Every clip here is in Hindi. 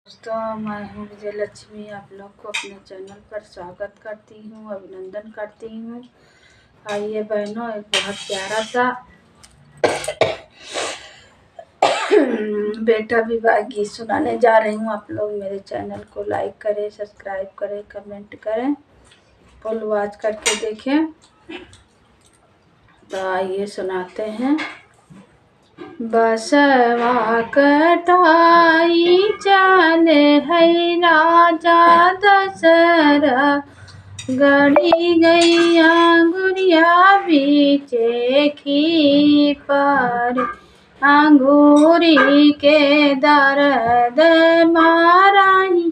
दोस्तों, मैं हूँ विजय लक्ष्मी। आप लोग को अपने चैनल पर स्वागत करती हूँ, अभिनंदन करती हूँ। आइए बहनों, एक बहुत प्यारा सा बेटा विवाह गीत सुनाने जा रही हूँ। आप लोग मेरे चैनल को लाइक करें, सब्सक्राइब करें, कमेंट करें, फुल वॉच करके देखें। तो आइए सुनाते हैं। बसवा कटाई चले है राजा दशरथ, गड़ी गैया गुड़िया बीचे खी पर, अंगूरी के दर्द माराई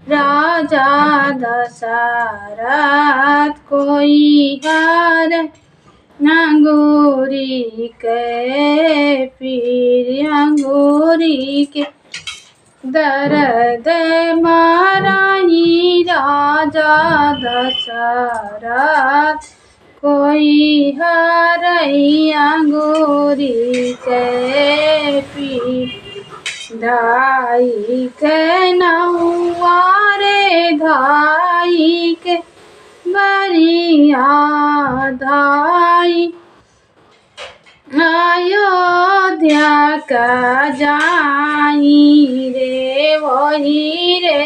राजा दशरथ, कोई हार अंगूरी के पीर, अंगूरी के दर्द माराई राजा दशरथ, कोई हरई अंगूरी के पीर। धाई के नौआ रे धाई के बरिया धाई, अयोध्या का जाई रे वही रे,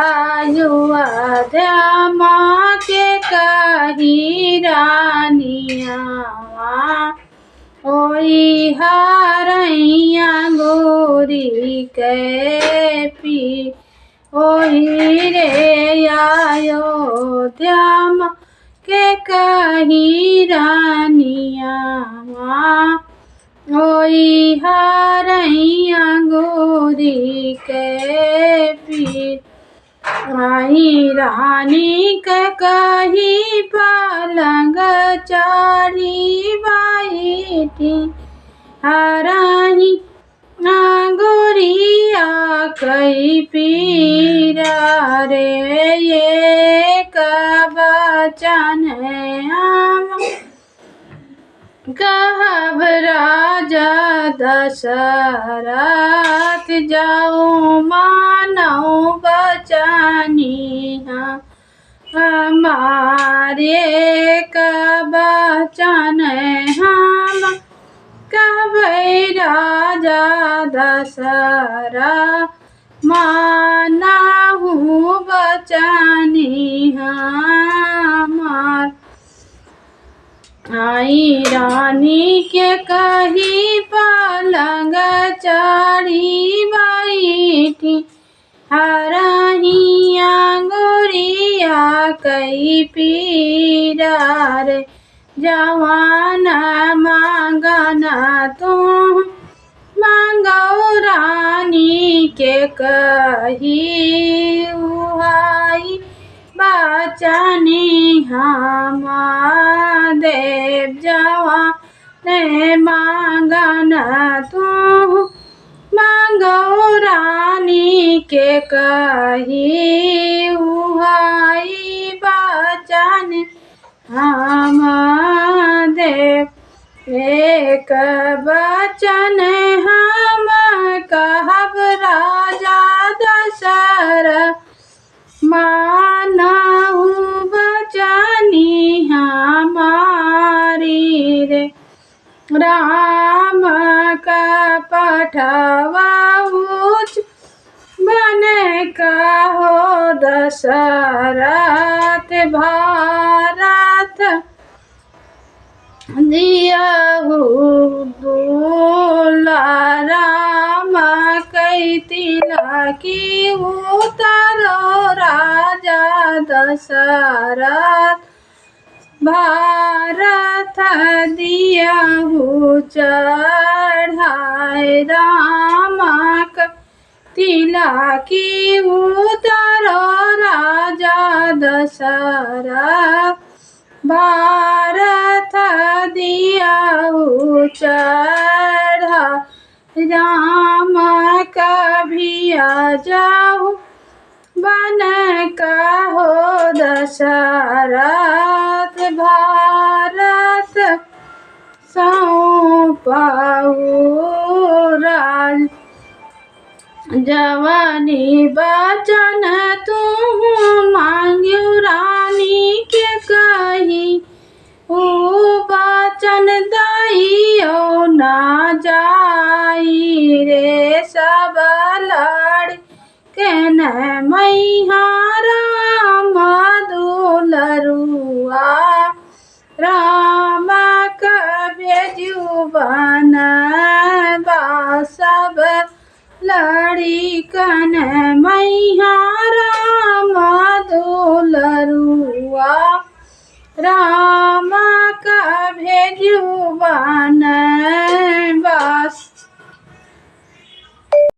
अयोध्या माँ के कही रानिया, ओई हरैया गोरी के पी, ओही रे अयोध्या माँ के कही रानिया, ओई हरैया गोरी के पीर। आई रानी के कही पलंग चढ़ी बैठी, हरही गोरिया कई पीरा रे, ये बचन हम कहब राजा दशरथ, जाऊँ मानव बचनिया हमारे, बचन हम कहब राजा दशरथ, मानहु बचनिया हमार। आई रानी के कही पलंग चढ़ी बैठी, हरहिया गोरिया कई पीरा रे, जवान मांगना तू मांगो रानी के कही, उहाई बचनी हम देव, जवान मांगना तू मांगो रानी के कही, उहाई बचनी हम देव। एक बचन हम कहब राजा दशरथ, मानहु बचनी हमारी रे, राम का पठवा ऊँच बने कहो दशरथ, भारत दियहु दूल्हा राम कई तिलकी उतारो राजा दशरथ, भारत दियहु चढ़ाए राम तिलकी उतारो राजा दशरथ, भारत दियहु चढ़ा राम कभिया जाहु बन कहो दशरथ, भारत सौंपहु राज जवानी बचन तू मांग्यू रानी के कही ऊ बचन दहियो ना जाई रे सब लड़ के न मैया राम दुलरुआ राम भेजू बन सब लड़ी कन मैया राम दुलरुआ राम भेजू बन